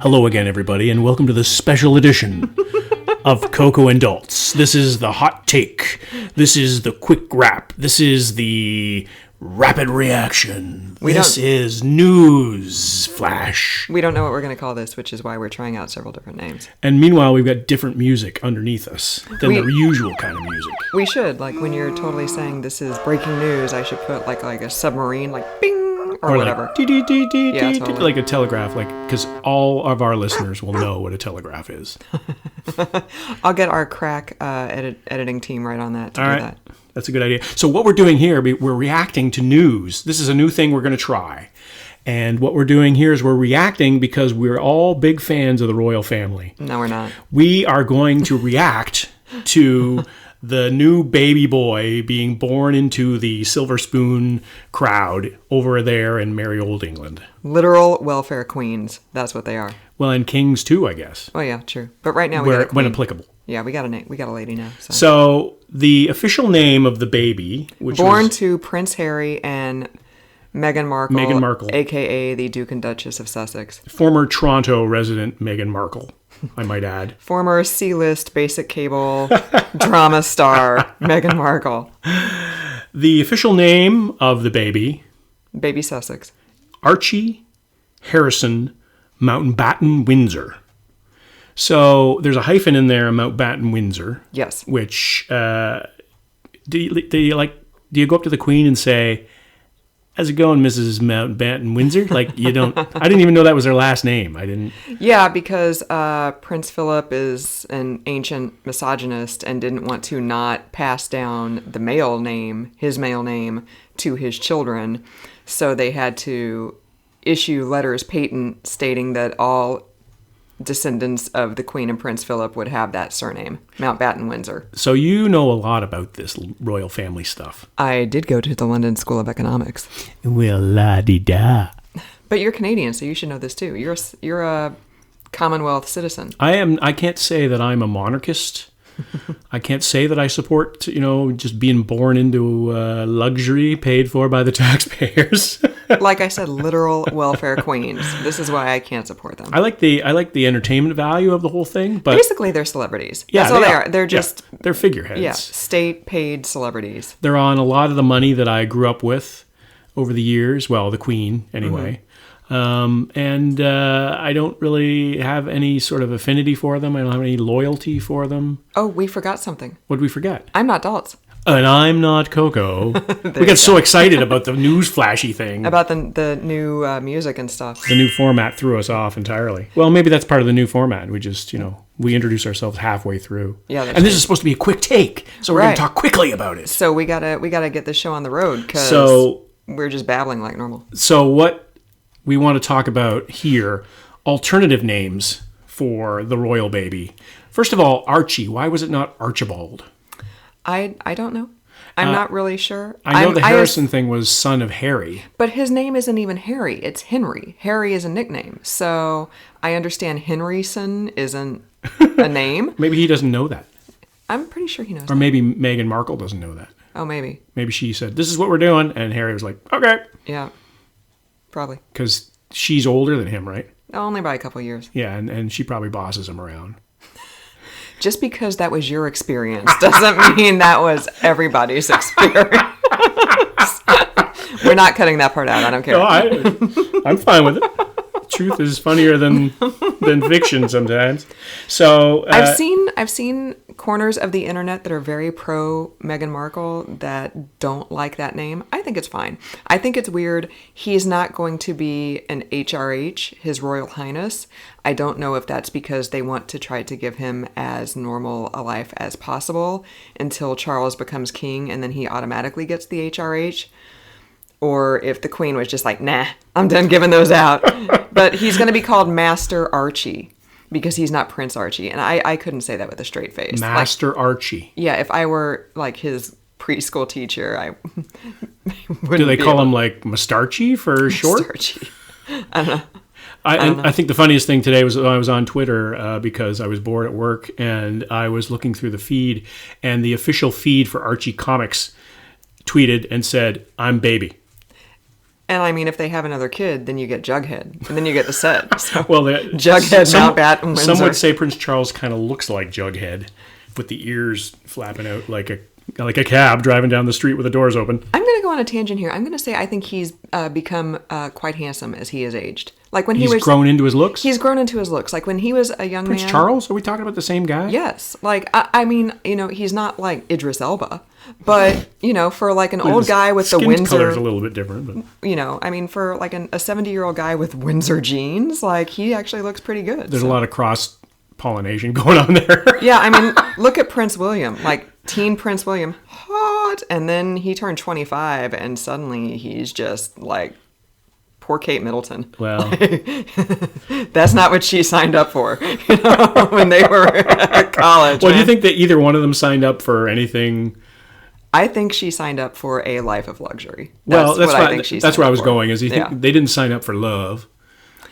Hello again, everybody, and welcome to the special edition of Coco and Dalts. This is the hot take. This is the quick wrap. This is the rapid reaction. This is news flash. We don't know what we're going to call this, which is why we're trying out several different names. And meanwhile, we've got different music underneath us than the usual kind of music. We should, like when you're totally saying this is breaking news, I should put like a submarine, like bing. Or whatever. Like, dee, dee, dee, dee, yeah, dee, totally. like a telegraph, because all of our listeners will know what a telegraph is. I'll get our crack editing team right on that to all do right. that. That's a good idea. So what we're doing here, we're reacting to news. This is a new thing we're going to try. And what we're doing here is we're reacting because we're all big fans of the royal family. No, we're not. We are going to react to the new baby boy being born into the silver spoon crowd over there in merry old England. Literal welfare queens. That's what they are. Well, and kings too, I guess. Oh yeah, true. But right now we got a queen. When applicable. Yeah, we got a lady now. So the official name of the baby, which born to Prince Harry and Meghan Markle, a.k.a. the Duke and Duchess of Sussex. Former Toronto resident Meghan Markle, I might add. Former C-list basic cable drama star Meghan Markle. The official name of the baby... Baby Sussex. Archie Harrison Mountbatten-Windsor. So there's a hyphen in there, Mountbatten-Windsor. Yes. Which, do you go up to the Queen and say... How's it going, Mrs. Mountbatten-Windsor? You don't... I didn't even know that was her last name. I didn't... Yeah, because Prince Philip is an ancient misogynist and didn't want to not pass down his male name, to his children. So they had to issue letters patent stating that all descendants of the Queen and Prince Philip would have that surname, Mountbatten-Windsor. So you know a lot about this royal family stuff. I did go to the London School of Economics. Well, la-di-da. But you're Canadian, so you should know this too. You're a Commonwealth citizen. I can't say that I'm a monarchist. I can't say that I support, just being born into luxury paid for by the taxpayers. Like I said, literal welfare queens. This is why I can't support them. I like the entertainment value of the whole thing, but basically they're celebrities. Yeah, that's all they are. They're just they're figureheads. Yeah, state paid celebrities. They're on a lot of the money that I grew up with over the years. Well, the Queen anyway. And I don't really have any sort of affinity for them. I don't have any loyalty for them. Oh, we forgot something. What did we forget? I'm not Dalts. And I'm not Coco. We got so excited about the news flashy thing. About the new music and stuff. The new format threw us off entirely. Well, maybe that's part of the new format. We just, we introduce ourselves halfway through. Yeah, and this is supposed to be a quick take. So we're going to talk quickly about it. So we gotta get this show on the road because we're just babbling like normal. So what we want to talk about here, alternative names for the royal baby. First of all, Archie. Why was it not Archibald? I don't know. I'm not really sure. I know the Harrison thing was son of Harry. But his name isn't even Harry. It's Henry. Harry is a nickname. So I understand Henryson isn't a name. Maybe he doesn't know that. I'm pretty sure he knows Or maybe Meghan Markle doesn't know that. Oh, maybe. Maybe she said, this is what we're doing. And Harry was like, okay. Yeah, probably. Because she's older than him, right? Only by a couple of years. Yeah, and she probably bosses him around. Just because that was your experience doesn't mean that was everybody's experience. We're not cutting that part out. I don't care. No, I'm fine with it. Truth is funnier than fiction sometimes. So I've seen corners of the internet that are very pro Meghan Markle that don't like that name. I think it's fine. I think it's weird. He's not going to be an HRH, His Royal Highness. I don't know if that's because they want to try to give him as normal a life as possible until Charles becomes king and then he automatically gets the HRH. Or if the Queen was just like, nah, I'm done giving those out. But he's going to be called Master Archie because he's not Prince Archie. And I couldn't say that with a straight face. Master Archie. Yeah, if I were like his preschool teacher, I wouldn't. Do they call him like Mustarchi for short? Mustarchi. I don't know. I think the funniest thing today was I was on Twitter because I was bored at work and I was looking through the feed and the official feed for Archie Comics tweeted and said, I'm baby. And I mean, if they have another kid, then you get Jughead, and then you get the set. So, Well, Jughead Mountbatten-Windsor. Some would say Prince Charles kind of looks like Jughead, with the ears flapping out like a cab driving down the street with the doors open. I'm going to go on a tangent here. I'm going to say I think he's become quite handsome as he has aged. Like when He's grown into his looks? He's grown into his looks. Like when he was a young Prince man. Charles? Are we talking about the same guy? Yes. Like, I mean, he's not like Idris Elba. But, for like an old guy with the Windsor. Skin color's a little bit different. But. I mean, for like a 70-year-old guy with Windsor jeans, like he actually looks pretty good. There's a lot of cross-pollination going on there. Yeah, I mean, look at Prince William. Like teen Prince William. Hot. And then he turned 25 and suddenly he's just like poor Kate Middleton. Well, that's not what she signed up for when they were at college. Well, do you think that either one of them signed up for anything? I think she signed up for a life of luxury. That's what I think she signed up for. That's where I was going. Is you think they didn't sign up for love?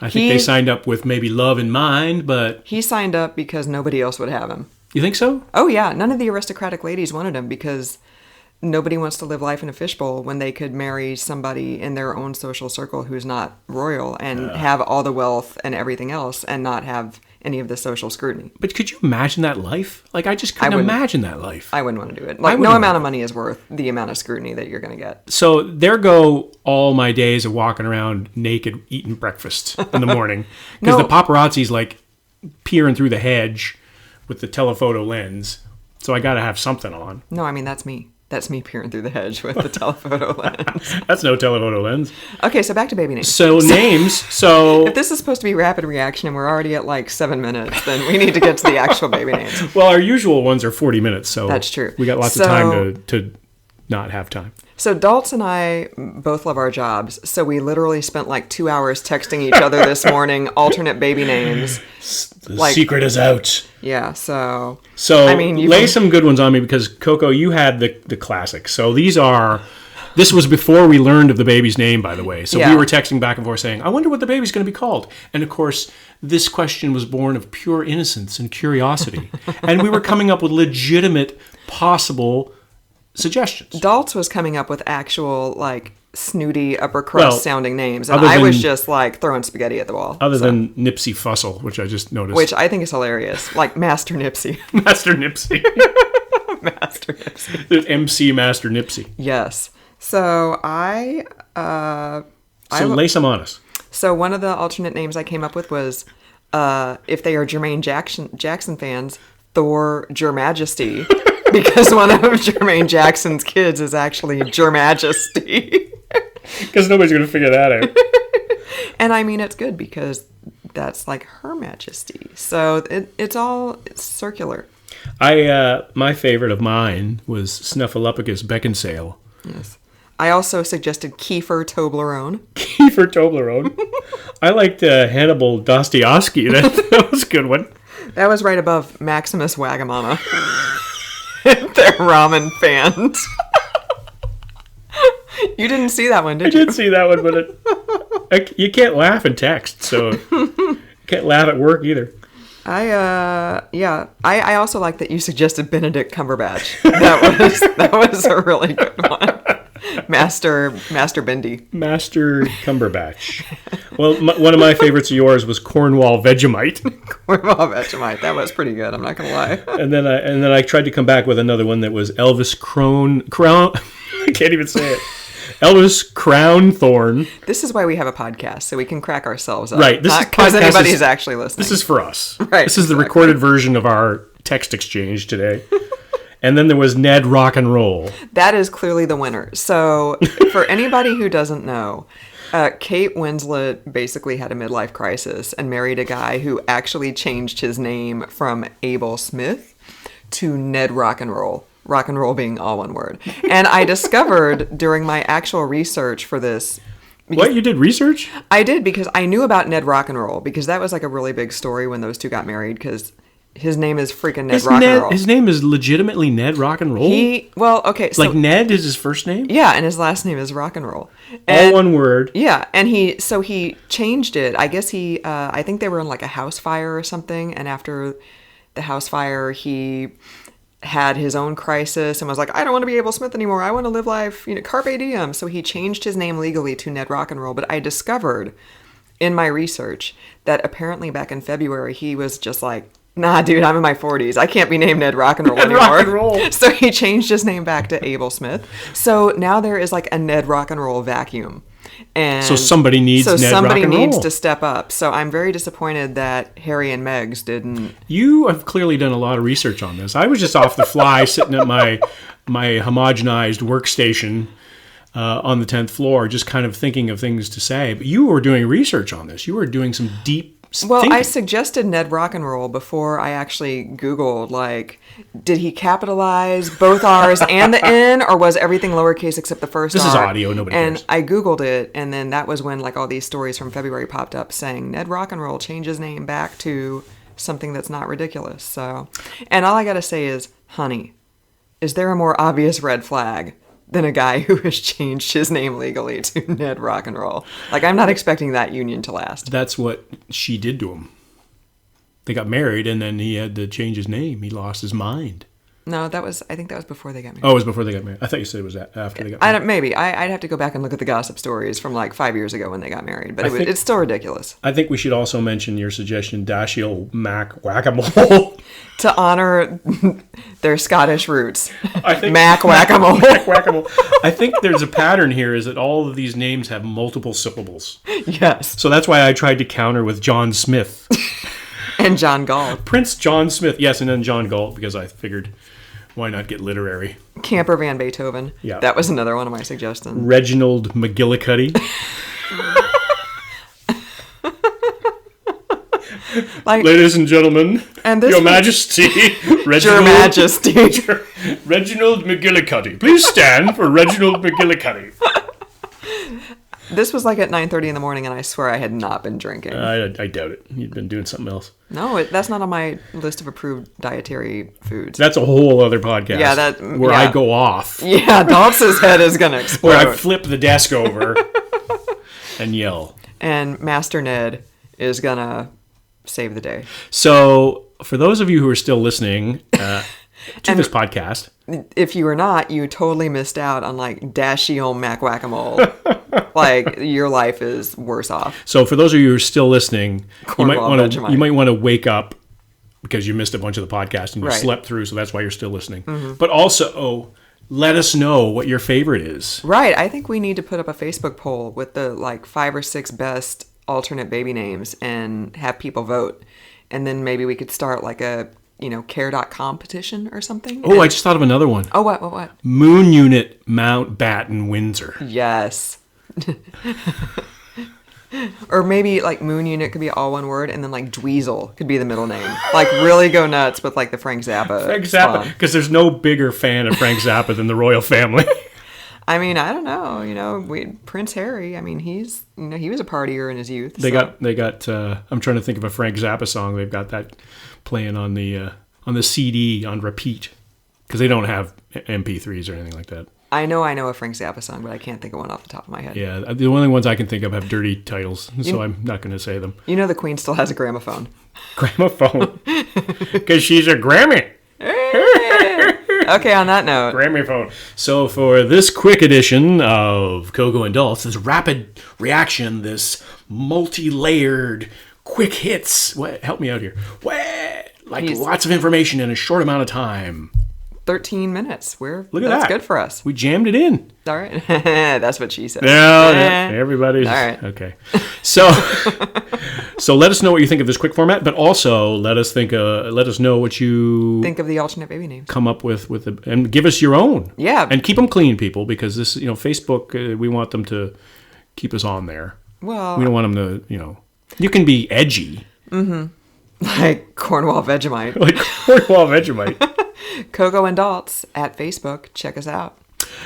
I think they signed up with maybe love in mind, but he signed up because nobody else would have him. You think so? Oh yeah, none of the aristocratic ladies wanted him because nobody wants to live life in a fishbowl when they could marry somebody in their own social circle who's not royal and have all the wealth and everything else and not have any of the social scrutiny. But could you imagine that life? Like, I just couldn't imagine that life. I wouldn't want to do it. Like, no amount of money is worth the amount of scrutiny that you're going to get. So there go all my days of walking around naked, eating breakfast in the morning. Because the paparazzi's like peering through the hedge with the telephoto lens. So I got to have something on. No, I mean, that's me. That's me peering through the hedge with the telephoto lens. That's no telephoto lens. Okay, so back to baby names. So names. So if this is supposed to be rapid reaction and we're already at like 7 minutes, then we need to get to the actual baby names. Well, our usual ones are 40 minutes, so that's true. We got lots of time to not have time. So Dalts and I both love our jobs, so we literally spent like 2 hours texting each other this morning, alternate baby names. The secret is out. Yeah, so I mean, lay some good ones on me because Coco, you had the classic. So this was before we learned of the baby's name, by the way. So we were texting back and forth saying, I wonder what the baby's going to be called. And of course, this question was born of pure innocence and curiosity. And we were coming up with legitimate, possible suggestions. Dalts was coming up with actual, like, snooty, upper crust sounding names. And I was just, like, throwing spaghetti at the wall. Other than Nipsey Fussell, which I just noticed. Which I think is hilarious. Like, Master Nipsey. Master Nipsey. Master Nipsey. The MC Master Nipsey. Yes. So lay some on us. So one of the alternate names I came up with was, if they are Jermaine Jackson fans, Thor Jer Majesty. Because one of Jermaine Jackson's kids is actually Jer Majesty. Because nobody's going to figure that out. And I mean, it's good because that's like Her Majesty. So it's circular. My favorite of mine was Snuffleupagus Beckinsale. Yes. I also suggested Kiefer Toblerone. Kiefer Toblerone. I liked Hannibal Dostoevsky. That was a good one. That was right above Maximus Wagamama. They're ramen fans. You didn't see that one, did you? I did see that one, but you can't laugh in text, so you can't laugh at work either. I also like that you suggested Benedict Cumberbatch. That was a really good one. Master Bendy. Master Cumberbatch. Well, one of my favorites of yours was Cornwall Vegemite. Cornwall Vegemite. That was pretty good. I'm not gonna lie. And then I tried to come back with another one that was Elvis Crown. I can't even say it. Elvis Crownthorn. This is why we have a podcast, so we can crack ourselves up. Right. Not because anybody's actually listening. This is for us. Right. This is the recorded version of our text exchange today. And then there was Ned Rock and Roll. That is clearly the winner. So for anybody who doesn't know, Kate Winslet basically had a midlife crisis and married a guy who actually changed his name from Abel Smith to Ned Rock and Roll. Rock and roll being all one word. And I discovered during my actual research for this. What? You did research? I did because I knew about Ned Rock and Roll because that was like a really big story when those two got married because his name is freaking Ned Rock and Roll. His name is legitimately Ned Rock and Roll? So, like Ned is his first name? Yeah, and his last name is Rock and Roll. All one word. Yeah, and he changed it. I guess I think they were in like a house fire or something, and after the house fire, he had his own crisis and was like, I don't want to be Abel Smith anymore. I want to live life, carpe diem. So he changed his name legally to Ned Rock and Roll. But I discovered in my research that apparently back in February, he was just like, nah, dude, I'm in my 40s. I can't be named Ned Rock and Roll anymore. Rock and Roll. So he changed his name back to Abel Smith. So now there is like a Ned Rock and Roll vacuum. And So somebody needs Ned somebody Rock and needs Roll. to step up. So I'm very disappointed that Harry and Megs didn't. You have clearly done a lot of research on this. I was just off the fly sitting at my homogenized workstation on the 10th floor, just kind of thinking of things to say. But you were doing research on this. You were doing some deep Well, thinking. I suggested Ned Rock and Roll before I actually Googled, like, did he capitalize both R's and the N, or was everything lowercase except the first This R? is audio, nobody And cares. I Googled it, and then that was when, like, all these stories from February popped up saying Ned Rock and Roll changed his name back to something that's not ridiculous. So, and all I gotta say is, honey, is there a more obvious red flag than a guy who has changed his name legally to Ned Rock and Roll? Like, I'm not expecting that union to last. That's what she did to him. They got married, and then he had to change his name. He lost his mind. No, I think that was before they got married. Oh, it was before they got married. I thought you said it was after they got married. Maybe. I'd have to go back and look at the gossip stories from like 5 years ago when they got married. But it's still ridiculous. I think we should also mention your suggestion, Dashiell Mac Whack-A-Mole. To honor their Scottish roots. I think Mac Whack-A-Mole. Mac Whack-A-Mole. I think there's a pattern here is that all of these names have multiple syllables. Yes. So that's why I tried to counter with John Smith. And John Galt. Prince John Smith. Yes, and then John Galt, because I figured, why not get literary? Camper Van Beethoven. Yeah. That was another one of my suggestions. Reginald McGillicuddy. Like, Ladies and gentlemen, And this Your was- Majesty, Your Reginald, Majesty. Reginald McGillicuddy. Please stand for Reginald McGillicuddy. This was like at 9:30 in the morning, and I swear I had not been drinking. I doubt it. You'd been doing something else. No, that's not on my list of approved dietary foods. That's a whole other podcast. Yeah, where I go off. Yeah, Dalts' head is going to explode. Where I flip the desk over and yell. And Master Ned is going to save the day. So, for those of you who are still listening to this podcast, If you were not, you totally missed out on like Dashiell Mac Whack-A-Mole. Like, your life is worse off. so for those of you who are still listening, Cornwall Vegemite. you might want to wake up because you missed a bunch of the podcast and you Right. slept through, so that's why you're still listening. But also, let us know what your favorite is. Right. I think we need to put up a Facebook poll with the like 5 or 6 best alternate baby names and have people vote. And then maybe we could start like a, care.com petition or something. Oh, I just thought of another one. Oh, what? Moon Unit Mountbatten-Windsor. Yes. Or maybe like Moon Unit could be all one word, and then like Dweezil could be the middle name. Like really go nuts with like the Frank Zappa. Frank Zappa, spawn. because there's no bigger fan of Frank Zappa than the royal family. I mean, I don't know. Prince Harry. I mean, he's he was a partier in his youth. They got. I'm trying to think of a Frank Zappa song. They've got that playing on the CD on repeat because they don't have MP3s or anything like that. I know a Frank Zappa song, but I can't think of one off the top of my head. Yeah, the only ones I can think of have dirty titles, so I'm not going to say them. The Queen still has a gramophone. Gramophone, because she's a Grammy. Okay, on that note. Gramophone. So for this quick edition of Coco and Dalts, this rapid reaction, this multi-layered quick hits. What? Help me out here. What? Like lots of information in a short amount of time. 13 minutes. Look at that's that. good for us. We jammed it in. All right. That's what she said. No, everybody's All right. okay. So, so let us know what you think of this quick format, but also let us know what you Think of the alternate baby names. come up with and give us your own. Yeah. And keep them clean, people, because this, Facebook, we want them to keep us on there. Well, We don't want them to, you can be edgy, like Cornwall Vegemite. like Cornwall Vegemite. Coco and Dalts at Facebook. Check us out.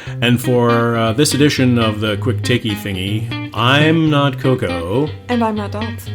And for this edition of the quick takey thingy, I'm not Coco. And I'm not Dalts.